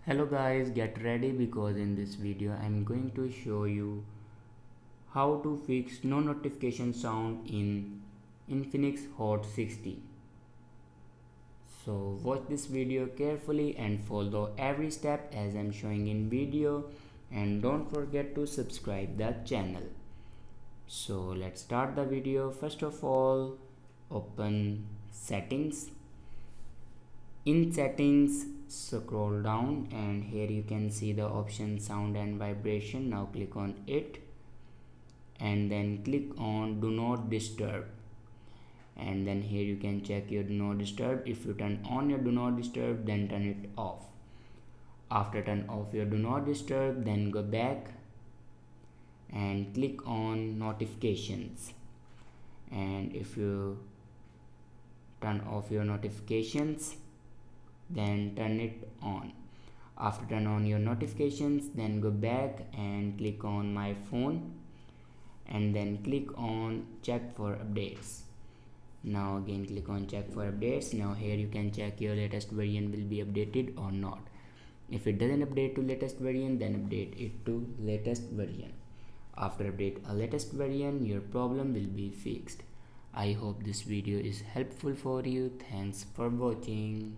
Hello guys, get ready because in this video I'm going to show you how to fix no notification sound in Infinix Hot 60. So watch this video carefully and follow every step as I'm showing in video, and don't forget to subscribe the channel. So let's start the video. First of all, open settings. In settings, scroll down and here you can see the option sound and vibration. Now click on it and then click on do not disturb, and then here you can check your do not disturb. If you turn on your do not disturb, then turn it off. After turn off your do not disturb, then go back and click on notifications, and if you turn off your notifications, then turn it on. After turn on your notifications, then go back and click on my phone and then click on check for updates. Now again click on check for updates. Now here you can check your latest version will be updated or not. If it doesn't update to latest version, then update it to latest version. After update a latest version, your problem will be fixed. I hope this video is helpful for you. Thanks for watching.